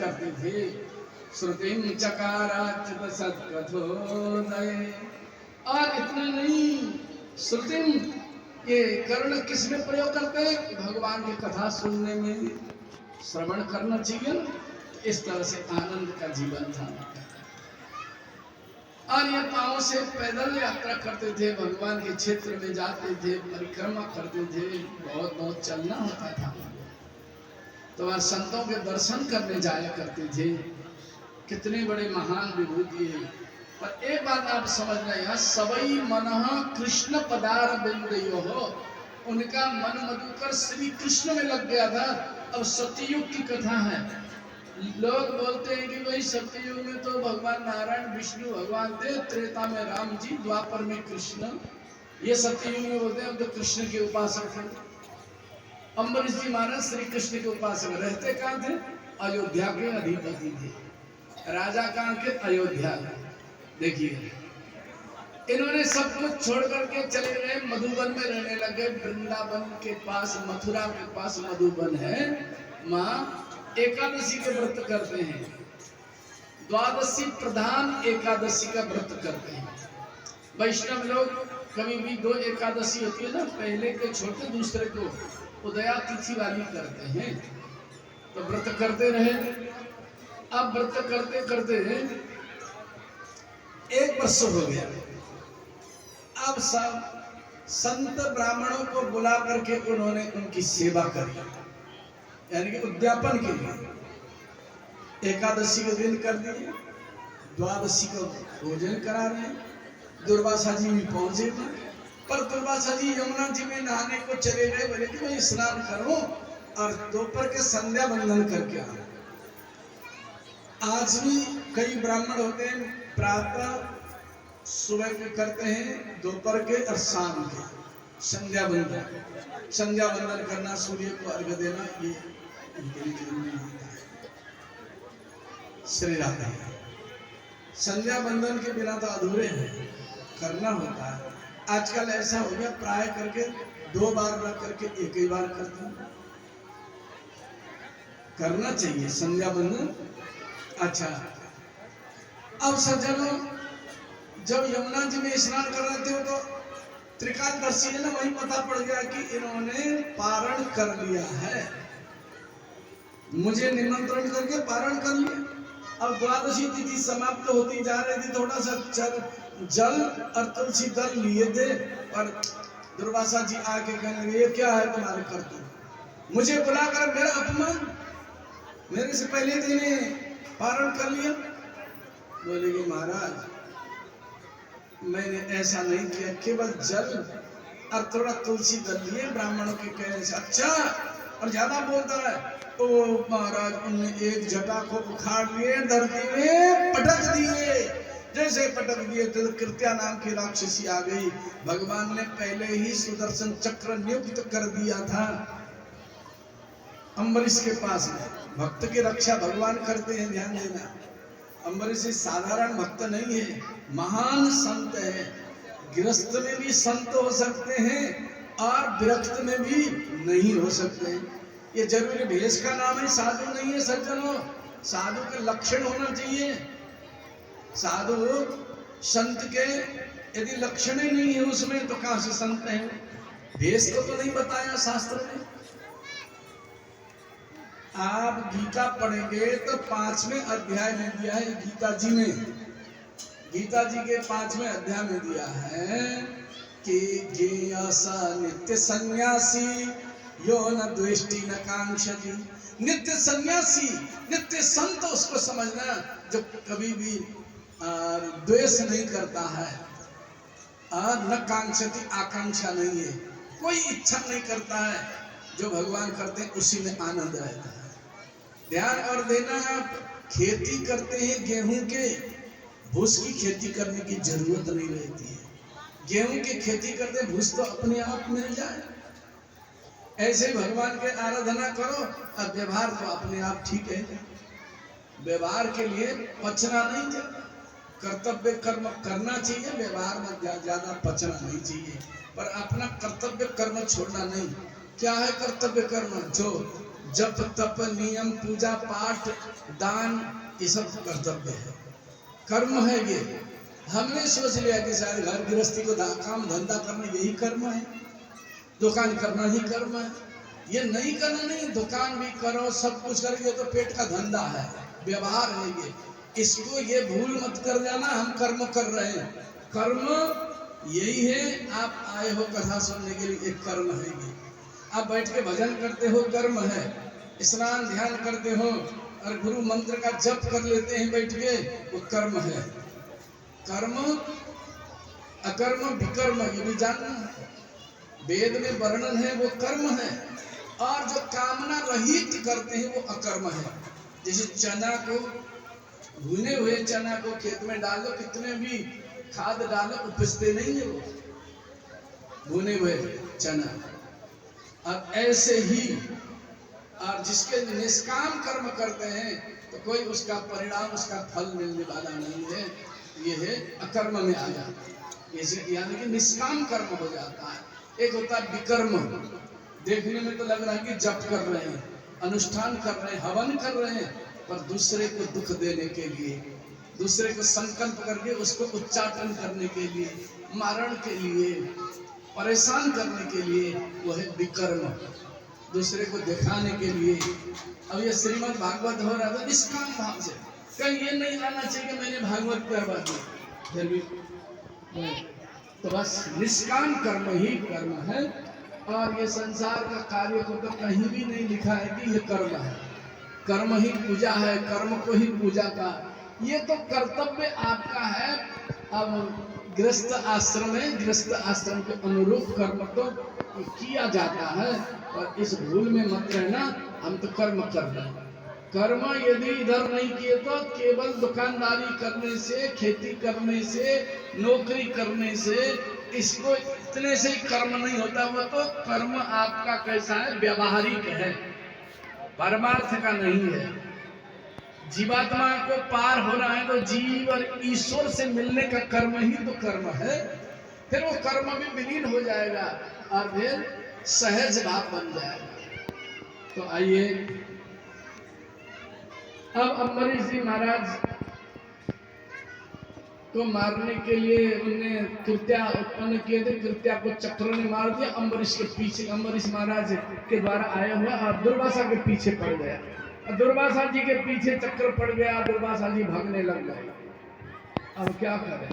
करते थे। श्रुतिम चकाराच्युत सत्कथोदय। और इतना नहीं, श्रुतिम ये कर्ण किस में प्रयोग करते हैं? भगवान की कथा सुनने में, श्रवण करना चाहिए ना। इस तरह से आनंद का जीवन था। और ये पांव से पैदल यात्रा करते थे, भगवान के क्षेत्र में जाते थे, परिक्रमा करते थे, बहुत बहुत चलना होता था। तो वह संतों के दर्शन करने जाया करते थे। कितने बड़े महान विभूति है। पर एक बात आप समझ रहे हैं, सबई मनः कृष्ण पदार बिंदयो हो, उनका मन मधुकर श्री कृष्ण में लग गया था। अब सतयुग की कथा है। लोग बोलते हैं कि भाई सतयुग में तो भगवान नारायण विष्णु भगवान थे, त्रेता में राम जी, द्वापर में कृष्ण। ये सतयुग में बोलते हैं तो कृष्ण के उपासक थे। अम्बरीश जी महाराज श्री कृष्ण के उपासक रहते कहाँ थे? अयोध्या के अधिपति थे, राजा कहाँ के? अयोध्या। देखिए इन्होंने सब कुछ छोड़ करके चले गए, मधुबन में रहने लगे। वृंदावन के पास, मथुरा के पास मधुबन है। माँ एकादशी के व्रत करते हैं, द्वादशी प्रधान एकादशी का व्रत करते हैं। वैष्णव लोग कभी भी दो एकादशी होती है ना, पहले के छोटे, दूसरे को उदया तिथि वाली करते हैं। तो व्रत करते रहे। अब व्रत करते करते एक वर्ष हो गया। अब सब संत ब्राह्मणों को बुला करके उन्होंने उनकी सेवा करी, यानी कि उद्यापन के लिए। एकादशी के दिन कर दिए, द्वादशी को भोजन करा रहे हैं। दुर्वासा जी भी पहुंचे थे, पर दुर्वासा जी यमुना जी में नहाने को चले गए। बोले कि मैं स्नान करूं और दोपहर के संध्या बंदन करके आऊं। आज भी कई ब्राह्मण होते हैं, प्रातः सुबह के करते हैं, दोपहर के और शाम के संध्या बंदन। संध्या बंदन करना, सूर्य को अर्घ्य देना, ये श्री राधा। संध्या बंदन के बिना तो अधूरे हैं, करना होता है। आजकल ऐसा हो गया, प्राय करके 2 बार रख करके 1 ही बार करते हैं। करना चाहिए संध्या बंदन। अच्छा, अब सज्जनों, जब यमुना जी में स्नान कर रहे थे तो त्रिकालदर्शी है ना, वही पता पड़ गया कि इन्होंने पारण कर लिया है। मुझे निमंत्रण करके पारण कर लिया। अब द्वादशी तिथि समाप्त होती जा रही थी, थोड़ा सा जल और तुलसी दल लिए थे, पर दुर्वासा जी आके कहने लगे, ये क्या है तुम्हारे करतूत? मुझे बुलाकर मेरा अपमान, मेरे से पहले इन्हें पारण कर लिया। बोले कि महाराज मैंने ऐसा नहीं किया, केवल जल और थोड़ा तुलसी दल लिए ब्राह्मणों के कहने से। अच्छा, और ज्यादा बोलता है तो महाराज उनने एक जटा को उखाड़ लिए, धरती में पटक दिए। जैसे पटक दिए तो कृत्या नाम की राक्षसी आ गई। भगवान ने पहले ही सुदर्शन चक्र नियुक्त कर दिया था अम्बरीश के पास में। भक्त की रक्षा भगवान करते हैं, ध्यान देना। अम्बरीश साधारण भक्त नहीं है, महान संत है। गृहस्थ में भी संत हो सकते हैं और विरक्त में भी नहीं हो सकते हैं। ये जरूरी भेष का नाम है, साधु नहीं है सज्जनों। साधु के लक्षण होना चाहिए। साधु संत के यदि लक्षण ही नहीं है उसमें, तो कहां से संत है? भेष को तो नहीं बताया शास्त्र में। आप गीता पढ़ेंगे तो 5वें अध्याय में दिया है, गीता जी में, गीता जी के 5वें अध्याय में दिया है कि ज्ञेयसा नित्य सन्यासी यो न द्वेष्टि न कांक्षति। नित्य सन्यासी, नित्य संत उसको समझना जो कभी भी द्वेष नहीं करता है, न कांक्षति, आकांक्षा नहीं है, कोई इच्छा नहीं करता है। जो भगवान करते हैं उसी में आनंद रहता है। ध्यान और देना, आप खेती करते हैं गेहूं के, भूस की खेती करने की जरूरत नहीं रहती है। गेहूं की खेती करते भूस तो अपने आप मिल जाए। ऐसे ही भगवान के आराधना करो और व्यवहार तो अपने आप ठीक है। व्यवहार के लिए पचना नहीं चाहिए, कर्तव्य कर्म करना चाहिए, व्यवहार में ज्यादा पचना नहीं चाहिए, पर अपना कर्तव्य कर्म छोड़ना नहीं। क्या है कर्तव्य कर्म? जो जप तप नियम पूजा पाठ दान ये सब कर्तव्य है, कर्म है ये। हमने सोच लिया कि शायद घर गृहस्थी को काम धंधा करना यही कर्म है, दुकान करना ही कर्म है। ये नहीं करना नहीं, दुकान भी करो सब कुछ करो, ये तो पेट का धंधा है, व्यवहार है ये। इसको ये भूल मत कर जाना हम कर्म कर रहे हैं। कर्म यही है, आप आए हो कथा सुनने के लिए, एक कर्म है ये। आप बैठ के भजन करते हो कर्म है, स्नान ध्यान करते हो और गुरु मंत्र का जप कर लेते हैं बैठ के, वो कर्म है। कर्म अकर्म विकर्म ये भी जानना है, वेद में वर्णन है, वो कर्म है। और जो कामना रहित करते हैं वो अकर्म है। जैसे चना को, भुने हुए चना को खेत में डालो, कितने भी खाद डालो उपजते नहीं है वो भुने हुए चना। अब ऐसे ही और जिसके निष्काम कर्म करते हैं तो कोई उसका परिणाम, उसका फल मिलने वाला नहीं है, ये है अकर्म में आ जाता है, यानी कि निष्काम कर्म हो जाता है। एक होता है विकर्म, देखने में तो लग रहा है कि जप कर रहे हैं, अनुष्ठान कर रहे हैं, हवन कर रहे हैं, पर दूसरे को दुख देने के लिए, दूसरे को संकल्प करके उसको उच्चाटन करने के लिए, मारण के लिए, परेशान करने के लिए, वो है विकर्म, दूसरे को दिखाने के लिए। अब ये श्रीमद् भागवत हो रहा था निष्काम भाव से, कहीं ये नहीं आना चाहिए कि मैंने भागवत करवा दी, फिर भी तो बस निष्काम कर्म ही कर्म है। और ये संसार का कार्य को तो कहीं भी नहीं लिखा है कि ये कर्म है, कर्म ही पूजा है, कर्म को ही पूजा का, ये तो कर्तव्य आपका है। अब गृहस्थ आश्रम है, गृहस्थ आश्रम के अनुरूप कर्म तो किया जाता है, और इस भूल में मत रहना हम तो कर्म कर रहे हैं। कर्म यदि इधर नहीं किए तो केवल दुकानदारी करने से, खेती करने से, नौकरी करने से, इसको इतने से ही कर्म नहीं होता। वो तो कर्म आपका कैसा है, व्यवहारिक है, परमार्थ का नहीं है। जीवात्मा को पार होना है तो जीव और ईश्वर से मिलने का कर्म ही तो कर्म है। फिर वो कर्म भी विलीन हो जाएगा और फिर सहज भाव बन जाएगा। तो आइए, अब अम्बरीश जी महाराज को मारने के लिए उन्होंने कृत्या उत्पन्न किए थे, कृत्या को चक्र ने मार दिया। अम्बरीश के पीछे, अम्बरीश महाराज के द्वारा आया हुआ और दुर्वासा के पीछे पड़ गया, दुर्वासा जी के पीछे चक्र पड़ गया, दुर्वासा जी भागने लग गए। अब क्या करें?